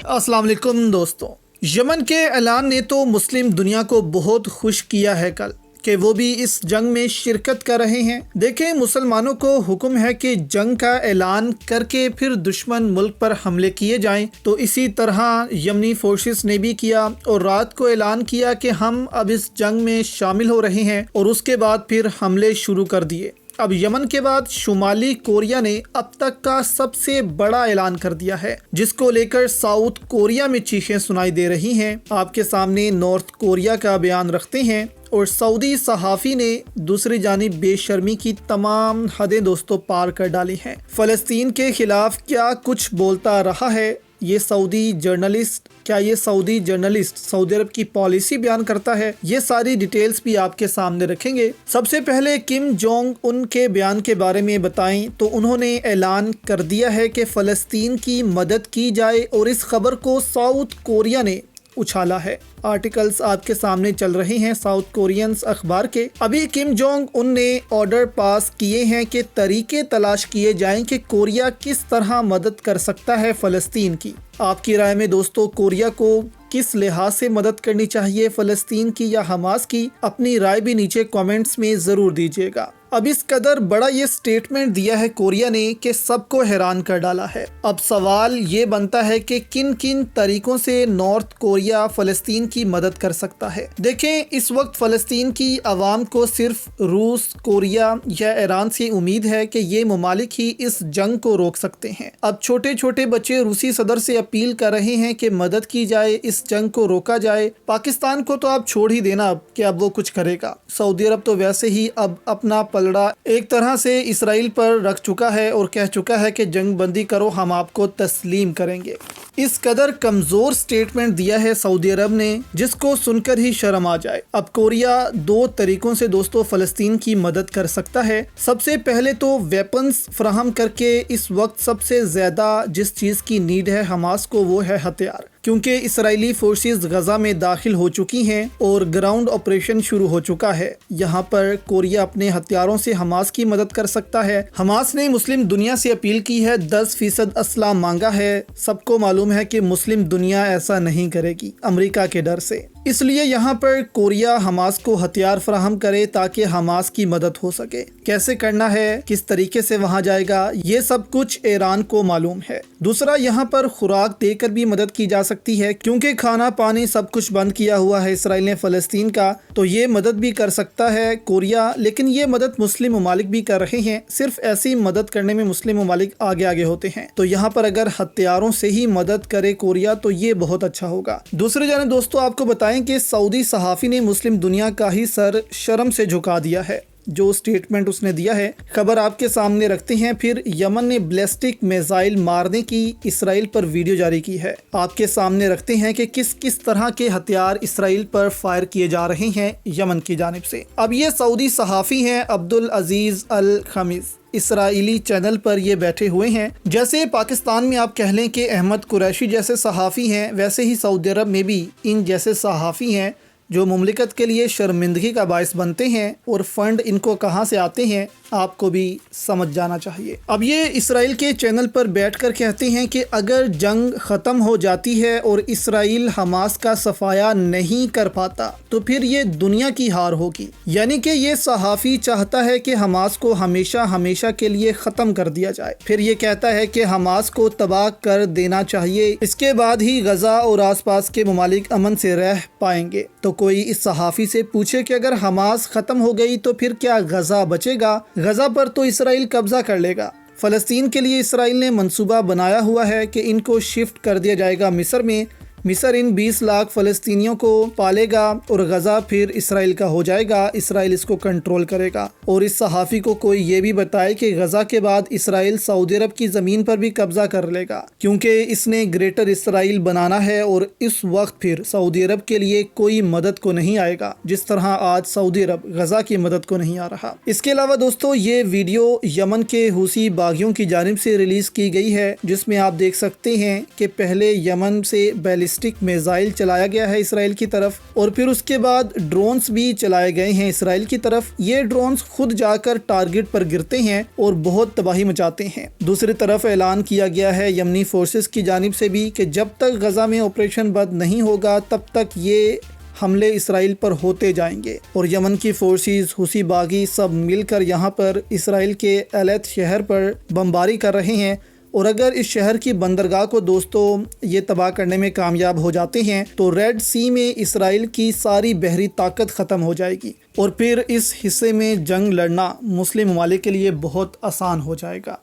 अस्सलाम वालेकुम दोस्तों। यमन के ऐलान ने तो मुस्लिम दुनिया को बहुत खुश किया है कल कि वो भी इस जंग में शिरकत कर रहे हैं। देखें, मुसलमानों को हुक्म है कि जंग का ऐलान करके फिर दुश्मन मुल्क पर हमले किए जाएं, तो इसी तरह यमनी फोर्सेस ने भी किया और रात को ऐलान किया कि हम अब इस जंग में शामिल हो रहे हैं और उसके बाद फिर हमले शुरू कर दिए। अब यमन के बाद शुमाली कोरिया ने अब तक का सबसे बड़ा ऐलान कर दिया है, जिसको लेकर साउथ कोरिया में चीखें सुनाई दे रही हैं। आपके सामने नॉर्थ कोरिया का बयान रखते हैं और सऊदी सहाफ़ी ने दूसरी जानिब बेशर्मी की तमाम हदें दोस्तों पार कर डाली हैं। फ़लस्तीन के खिलाफ क्या कुछ बोलता रहा है ये सऊदी जर्नलिस्ट, क्या ये सऊदी जर्नलिस्ट सऊदी अरब की पॉलिसी बयान करता है? ये सारी डिटेल्स भी आपके सामने रखेंगे। सबसे पहले किम जोंग उन के बयान के बारे में बताएं तो उन्होंने ऐलान कर दिया है कि फ़लस्तीन की मदद की जाए और इस खबर को साउथ कोरिया ने उछाला है। आर्टिकल्स आपके सामने चल रहे हैं साउथ कोरियंस अखबार के। अभी किम जोंग उन ने ऑर्डर पास किए हैं कि तरीके तलाश किए जाएं कि कोरिया किस तरह मदद कर सकता है फ़लस्तीन की। आपकी राय में दोस्तों कोरिया को किस लिहाज से मदद करनी चाहिए, फ़लस्तीन की या हमास की? अपनी राय भी नीचे कमेंट्स में ज़रूर दीजिएगा। अब इस कदर बड़ा ये स्टेटमेंट दिया है कोरिया ने कि सबको हैरान कर डाला है। अब सवाल ये बनता है कि किन किन तरीकों से नॉर्थ कोरिया फ़लस्तीन की मदद कर सकता है। देखें, इस वक्त फ़लस्तीन की आवाम को सिर्फ रूस, कोरिया या ईरान से उम्मीद है कि ये ममालिक ही इस जंग को रोक सकते हैं। अब छोटे छोटे बच्चे रूसी सदर से अपील कर रहे हैं कि मदद की जाए, इस जंग को रोका जाए। पाकिस्तान को तो आप छोड़ ही देना अब कि अब वो कुछ करेगा। सऊदी अरब तो वैसे ही अब अपना पलड़ा एक तरह से इसराइल पर रख चुका है और कह चुका है कि जंग बंदी करो, हम आपको तस्लीम करेंगे। इस कदर कमज़ोर स्टेटमेंट दिया है सऊदी अरब ने जिसको सुनकर ही शर्म आ जाए। अब कोरिया दो तरीकों से दोस्तों फ़लस्तीन की मदद कर सकता है। सबसे पहले तो वेपन्स फ्राहम करके इस वक्त सबसे ज़्यादा जिस चीज़ की नीड है हमास को वो है हथियार, क्योंकि इसराइली फोर्सेस गजा में दाखिल हो चुकी हैं और ग्राउंड ऑपरेशन शुरू हो चुका है। यहाँ पर कोरिया अपने हथियारों से हमास की मदद कर सकता है। हमास ने मुस्लिम दुनिया से अपील की है, 10% असला मांगा है। सबको मालूम है कि मुस्लिम दुनिया ऐसा नहीं करेगी अमेरिका के डर से, इसलिए यहाँ पर कोरिया हमास को हथियार फराहम करे ताकि हमास की मदद हो सके। कैसे करना है, किस तरीके से वहाँ जाएगा, ये सब कुछ ईरान को मालूम है। दूसरा, यहाँ पर खुराक देकर भी मदद की जा सकती है, क्योंकि खाना पानी सब कुछ बंद किया हुआ है इसराइल ने फ़लस्तीन का, तो ये मदद भी कर सकता है कोरिया। लेकिन ये मदद मुस्लिम ममालिक भी कर रहे हैं। सिर्फ ऐसी मदद करने में मुस्लिम ममालिक आगे आगे होते हैं, तो यहाँ पर अगर हथियारों से ही मदद करे कोरिया तो ये बहुत अच्छा होगा। दूसरी जाने दोस्तों आपको बताएं कि सऊदी सहाफ़ी ने मुस्लिम दुनिया का ही सर शर्म से झुका दिया है। जो स्टेटमेंट उसने दिया है खबर आपके सामने रखते हैं। फिर यमन ने बैलिस्टिक मिसाइल मारने की इसराइल पर वीडियो जारी की है। आपके सामने रखते हैं कि किस किस तरह के हथियार इसराइल पर फायर किए जा रहे हैं यमन की जानिब से। अब ये सऊदी सहाफ़ी हैं अब्दुल अजीज अल खमीस, इसराइली चैनल पर ये बैठे हुए हैं। जैसे पाकिस्तान में आप कह लें कि अहमद कुरैशी जैसे सहाफ़ी हैं, वैसे ही सऊदी अरब में भी इन जैसे सहाफ़ी हैं जो मुमलिकत के लिए शर्मिंदगी का बायस बनते हैं। और फंड इनको कहाँ से आते हैं आपको भी समझ जाना चाहिए। अब ये इसराइल के चैनल पर बैठकर कहते हैं कि अगर जंग ख़त्म हो जाती है और इसराइल हमास का सफाया नहीं कर पाता तो फिर ये दुनिया की हार होगी। यानी कि ये सहाफ़ी चाहता है कि हमास को हमेशा हमेशा के लिए ख़त्म कर दिया जाए। फिर ये कहता है कि हमास को तबाह कर देना चाहिए, इसके बाद ही गजा और आसपास के ममालिक अमन से रह पाएंगे। तो कोई इस सहाफ़ी से पूछे कि अगर हमास ख़त्म हो गई तो फिर क्या गजा बचेगा? गजा पर तो इसराइल कब्जा कर लेगा। फ़लस्तीन के लिए इसराइल ने मंसूबा बनाया हुआ है कि इनको शिफ्ट कर दिया जाएगा मिस्र में। मिस्र इन 20 लाख फ़लस्तीनियों को पालेगा और गजा फिर इसराइल का हो जाएगा। इसराइल इसको कंट्रोल करेगा। और इस सहाफ़ी को कोई ये भी बताए कि गजा के बाद इसराइल सऊदी अरब की ज़मीन पर भी कब्जा कर लेगा, क्योंकि इसने ग्रेटर इसराइल बनाना है। और इस वक्त फिर सऊदी अरब के लिए कोई मदद को नहीं आएगा, जिस तरह आज सऊदी अरब गजा की मदद को नहीं आ रहा। इसके अलावा दोस्तों ये वीडियो यमन के हूसी बागियों की जानिब से रिलीज़ की गई है, जिसमें आप देख सकते हैं कि पहले यमन से बैलिस्टिक بیلسٹک میزائل چلایا گیا ہے اسرائیل کی طرف، اور پھر اس کے بعد ڈرونز بھی چلائے گئے ہیں اسرائیل کی طرف۔ یہ ڈرونز خود جا کر ٹارگٹ پر گرتے ہیں اور بہت تباہی مچاتے ہیں۔ دوسری طرف اعلان کیا گیا ہے یمنی فورسز کی جانب سے بھی کہ جب تک غزہ میں آپریشن بند نہیں ہوگا تب تک یہ حملے اسرائیل پر ہوتے جائیں گے، اور یمن کی فورسز، حوثی باغی سب مل کر یہاں پر اسرائیل کے ایلت شہر پر بمباری کر رہے ہیں، اور اگر اس شہر کی بندرگاہ کو دوستوں یہ تباہ کرنے میں کامیاب ہو جاتے ہیں تو ریڈ سی میں اسرائیل کی ساری بحری طاقت ختم ہو جائے گی، اور پھر اس حصے میں جنگ لڑنا مسلم ممالک کے لیے بہت آسان ہو جائے گا۔